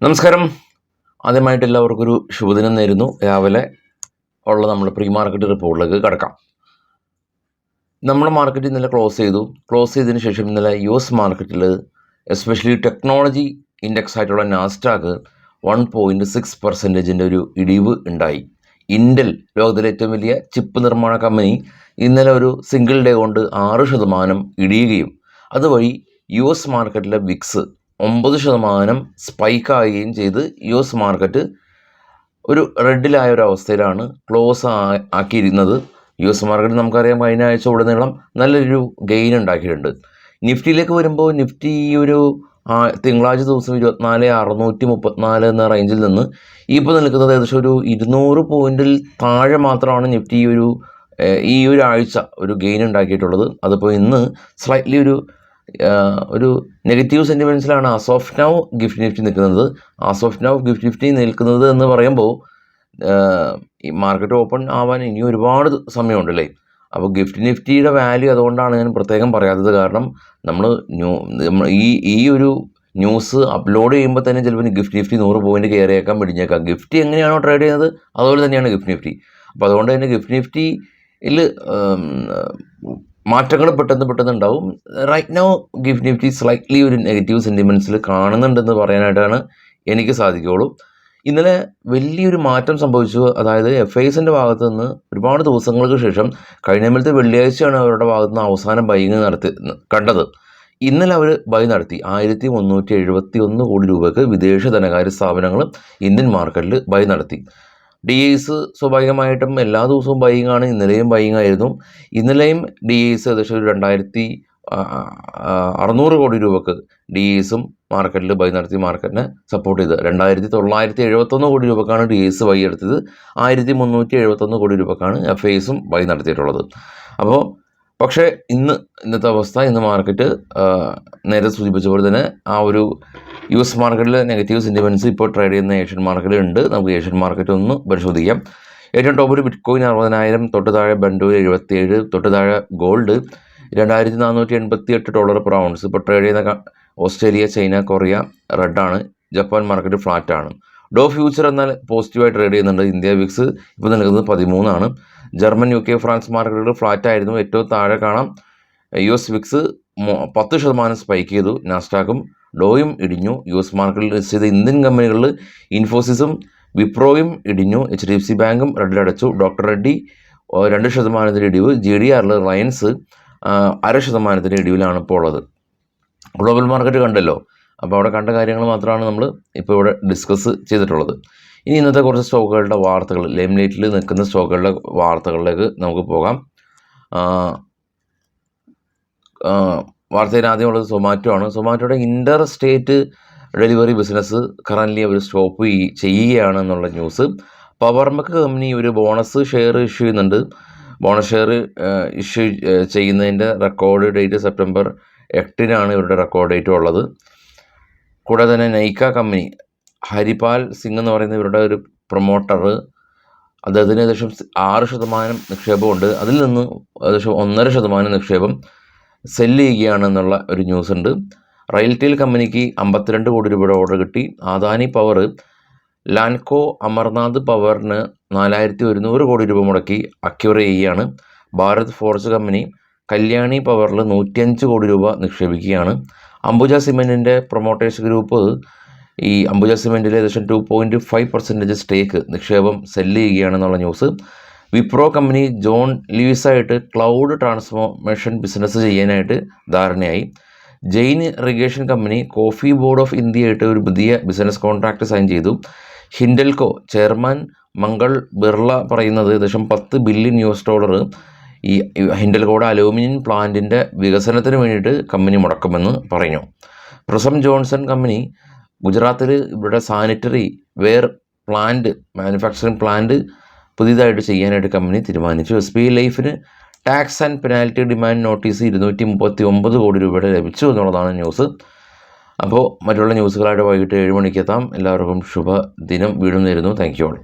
നമസ്കാരം. ആദ്യമായിട്ട് എല്ലാവർക്കും ഒരു ശുഭദിനം നേരുന്നു. രാവിലെ ഉള്ള നമ്മുടെ പ്രീ മാർക്കറ്റ് റിപ്പോർട്ടിലേക്ക് കടക്കാം. നമ്മുടെ മാർക്കറ്റ് ഇന്നലെ ക്ലോസ് ചെയ്തതിന് ശേഷം ഇന്നലെ US മാർക്കറ്റിൽ എസ്പെഷ്യലി ടെക്നോളജി ഇൻഡെക്സ് ആയിട്ടുള്ള നാസ്ഡാക്ക് 1.6% ഒരു ഇടിവ് ഉണ്ടായി. ഇൻഡൽ, ലോകത്തിലെ ഏറ്റവും വലിയ ചിപ്പ് നിർമ്മാണ കമ്പനി, ഇന്നലെ ഒരു സിംഗിൾ ഡേ കൊണ്ട് 6% ഇടിയുകയും അതുവഴി US മാർക്കറ്റിലെ വിക്സ് 9% സ്പൈക്ക് ആകുകയും ചെയ്ത് US മാർക്കറ്റ് ഒരു റെഡിലായ ഒരു അവസ്ഥയിലാണ് ക്ലോസ് ആക്കിയിരുന്നത്. US മാർക്കറ്റ് നമുക്കറിയാം കഴിഞ്ഞ ആഴ്ച ഉടനീളം നല്ലൊരു ഗെയിൻ ഉണ്ടാക്കിയിട്ടുണ്ട്. നിഫ്റ്റിയിലേക്ക് വരുമ്പോൾ നിഫ്റ്റി ഒരു തിങ്കളാഴ്ച ദിവസം 24,634 എന്ന റേഞ്ചിൽ നിന്ന് ഇപ്പോൾ നിൽക്കുന്നത് ഏകദേശം ഒരു 200 പോയിന്റിൽ താഴെ മാത്രമാണ് നിഫ്റ്റി ഈ ഒരു ആഴ്ച ഒരു ഗെയിൻ ഉണ്ടാക്കിയിട്ടുള്ളത്. അതിപ്പോൾ ഇന്ന് സ്ലൈറ്റ്ലി ഒരു നെഗറ്റീവ് സെൻറ്റിമെൻറ്റ്സിലാണ് as of now gift Nifty നിൽക്കുന്നത് എന്ന് പറയുമ്പോൾ ഈ മാർക്കറ്റ് ഓപ്പൺ ആവാൻ ഇനി ഒരുപാട് സമയമുണ്ടല്ലേ. അപ്പോൾ ഗിഫ്റ്റ് നിഫ്റ്റിയുടെ വാല്യൂ അതുകൊണ്ടാണ് ഞാൻ പ്രത്യേകം പറയാത്തത്. കാരണം നമ്മൾ ഈ ഒരു ന്യൂസ് അപ്ലോഡ് ചെയ്യുമ്പോൾ തന്നെ ചിലപ്പോൾ ഗിഫ്റ്റ് നിഫ്റ്റി 100 പോയിന്റ് കയറിയേക്കാം, പിടിഞ്ഞേക്കാം. ഗിഫ്റ്റി എങ്ങനെയാണോ ട്രേഡ് ചെയ്യുന്നത് അതുപോലെ തന്നെയാണ് ഗിഫ്റ്റ് നിഫ്റ്റി. അപ്പോൾ അതുകൊണ്ട് തന്നെ ഗിഫ്റ്റ് നിഫ്റ്റിയിൽ മാറ്റങ്ങൾ പെട്ടെന്ന് ഉണ്ടാവും. Right now gift Nifty slightly ഒരു നെഗറ്റീവ് സെൻറ്റിമെൻറ്റ്സിൽ കാണുന്നുണ്ടെന്ന് പറയാനായിട്ടാണ് എനിക്ക് സാധിക്കുകയുള്ളൂ. ഇന്നലെ വലിയൊരു മാറ്റം സംഭവിച്ചു. അതായത് FISൻ്റെ ഭാഗത്തു നിന്ന് ഒരുപാട് ദിവസങ്ങൾക്ക് ശേഷം കഴിഞ്ഞ വെള്ളിയാഴ്ചയാണ് അവരുടെ ഭാഗത്തു നിന്ന് അവസാനം ബൈങ് കണ്ടത്. ഇന്നലെ അവർ ബൈ നടത്തി 1371 കോടി രൂപയ്ക്ക് വിദേശ ധനകാര്യ സ്ഥാപനങ്ങൾ ഇന്ത്യൻ മാർക്കറ്റിൽ ബൈ നടത്തി. DIs സ്വാഭാവികമായിട്ടും എല്ലാ ദിവസവും ബൈയിങ് ആണ്. ഇന്നലെയും ബൈയിങ് ആയിരുന്നു. ഇന്നലെയും DIs ഏകദേശം ഒരു 2,600 കോടി രൂപക്ക് DIസും മാർക്കറ്റിൽ ബൈ നടത്തി മാർക്കറ്റിനെ സപ്പോർട്ട് ചെയ്ത് 2,971 കോടി രൂപക്കാണ് DIs ബൈ എടുത്തത്. 1,371 കോടി രൂപക്കാണ് FISും ബൈ നടത്തിയിട്ടുള്ളത്. അപ്പോൾ പക്ഷേ ഇന്നത്തെ അവസ്ഥ, ഇന്ന് മാർക്കറ്റ് നേരെ സൂചിപ്പിച്ച പോലെ തന്നെ ആ ഒരു US മാർക്കറ്റിലെ നെഗറ്റീവ് സെൻറ്റിമെൻറ്റ്സ് ഇപ്പോൾ ട്രേഡ് ചെയ്യുന്ന ഏഷ്യൻ മാർക്കറ്റിൽ ഉണ്ട്. നമുക്ക് ഏഷ്യൻ മാർക്കറ്റ് ഒന്ന് പരിശോധിക്കാം. ഏറ്റവും ടോപ്പിൽ ബിറ്റ്കോയിൻ 60,000, തൊട്ട് താഴെ ബൻഡൂർ 77, തൊട്ട് താഴെ ഗോൾഡ് $2,488 per ounce. ഇപ്പോൾ ട്രേഡ് ചെയ്യുന്ന ഓസ്ട്രേലിയ, ചൈന, കൊറിയ റെഡാണ്. ജപ്പാൻ മാർക്കറ്റ് ഫ്ലാറ്റാണ്. ഡോ ഫ്യൂച്ചർ എന്നാൽ പോസിറ്റീവായി ട്രേഡ് ചെയ്യുന്നുണ്ട്. ഇന്ത്യ വിക്സ് ഇപ്പോൾ നിൽക്കുന്നത് 13 ജർമ്മൻ, UK, ഫ്രാൻസ് മാർക്കറ്റുകൾ ഫ്ലാറ്റ് ആയിരുന്നു. ഏറ്റവും താഴെ കാണാം US വിക്സ് 10% സ്പൈക്ക് ചെയ്തു. നാസ്ഡാക്കും ഡോയും ഇടിഞ്ഞു. US മാർക്കറ്റിൽ ലിസ്റ്റ് ചെയ്ത ഇന്ത്യൻ കമ്പനികളിൽ ഇൻഫോസിസും വിപ്രോയും ഇടിഞ്ഞു. HDFC ബാങ്കും റെഡിലടച്ചു. ഡോക്ടർ റെഡ്ഡി 2% ഇടിവ്. GDRൽ റിലയൻസ് 0.5% ഇടിവിലാണ് ഇപ്പോൾ ഉള്ളത്. ഗ്ലോബൽ മാർക്കറ്റ് കണ്ടല്ലോ. അപ്പോൾ അവിടെ കണ്ട കാര്യങ്ങൾ മാത്രമാണ് നമ്മൾ ഇപ്പോൾ ഇവിടെ ഡിസ്കസ് ചെയ്തിട്ടുള്ളത്. ഇനി ഇന്നത്തെ കുറച്ച് സ്റ്റോക്കുകളുടെ വാർത്തകൾ, ലൈംലൈറ്റിൽ നിൽക്കുന്ന സ്റ്റോക്കുകളുടെ വാർത്തകളിലേക്ക് നമുക്ക് പോകാം. വാർത്തയിൽ ആദ്യമുള്ളത് സൊമാറ്റോ ആണ്. സൊമാറ്റോയുടെ inter state delivery business currently അവർ സ്റ്റോപ്പ് ചെയ്യുകയാണ് എന്നുള്ള ന്യൂസ്. പവർമക്ക് കമ്പനി ഒരു ബോണസ് ഷെയർ ഇഷ്യൂ ചെയ്യുന്നുണ്ട്. ബോണസ് ഷെയർ ഇഷ്യൂ ചെയ്യുന്നതിൻ്റെ റെക്കോർഡ് ഡേറ്റ് സെപ്റ്റംബർ 8 ഇവരുടെ റെക്കോർഡ് ഡേറ്റ് ഉള്ളത്. കൂടാതെ തന്നെ നൈക്ക കമ്പനി, ഹരിപാൽ സിംഗ് എന്ന് പറയുന്ന ഇവരുടെ ഒരു പ്രൊമോട്ടർ, അദ്ദേഹത്തിന് ഏകദേശം 6% നിക്ഷേപമുണ്ട്. അതിൽ നിന്ന് ഏകദേശം 1.5% നിക്ഷേപം സെല്ല് ചെയ്യുകയാണെന്നുള്ള ഒരു ന്യൂസ് ഉണ്ട്. റെയിൽടെൽ കമ്പനിക്ക് 52 കോടി രൂപയുടെ ഓർഡർ കിട്ടി. അദാനി പവർ ലാൻകോ അമർനാഥ് പവറിന് 4,100 കോടി രൂപ മുടക്കി അക്വയർ ചെയ്യുകയാണ്. ഭാരത് ഫോർജ് കമ്പനി കല്യാണി പവറിൽ 105 കോടി രൂപ നിക്ഷേപിക്കുകയാണ്. അംബുജ സിമെൻറ്റിൻ്റെ പ്രൊമോട്ടേഴ്സ് ഗ്രൂപ്പ് ഈ അംബുജ സിമെൻറ്റിൽ ഏകദേശം 2.5% സ്റ്റേക്ക് നിക്ഷേപം സെല്ല് ചെയ്യുകയാണെന്നുള്ള ന്യൂസ്. വിപ്രോ കമ്പനി ജോൺ ലൂയിസായിട്ട് ക്ലൗഡ് ട്രാൻസ്ഫോർമേഷൻ ബിസിനസ് ചെയ്യാനായിട്ട് ധാരണയായി. Jain irrigation company coffee board of ഇന്ത്യയായിട്ട് ഒരു പുതിയ ബിസിനസ് കോൺട്രാക്റ്റ് സൈൻ ചെയ്തു. ഹിൻഡൽകോ ചെയർമാൻ മംഗൾ ബിർള പറയുന്നത് ഏകദേശം $10 ബില്യൺ ഈ ഹിൻഡൽകോയുടെ അലൂമിനിയം പ്ലാന്റിൻ്റെ വികസനത്തിന് വേണ്ടിയിട്ട് കമ്പനി മുടക്കുമെന്ന് പറഞ്ഞു. പ്രിസം ജോൺസൺ കമ്പനി ഗുജറാത്തിൽ ഇവിടെ sanitary ware plant, manufacturing plant പുതിയതായിട്ട് ചെയ്യാനായിട്ട് കമ്പനി തീരുമാനിച്ചു. SBI ലൈഫിന് tax and penalty demand notice 239 കോടി രൂപയുടെ ലഭിച്ചു എന്നുള്ളതാണ് ന്യൂസ്. അപ്പോൾ മറ്റുള്ള ന്യൂസുകളായിട്ട് വൈകിട്ട് 7 മണിക്ക് എത്താം. എല്ലാവർക്കും ശുഭദിനം വീണ്ടും നേരുന്നു. Thank you all.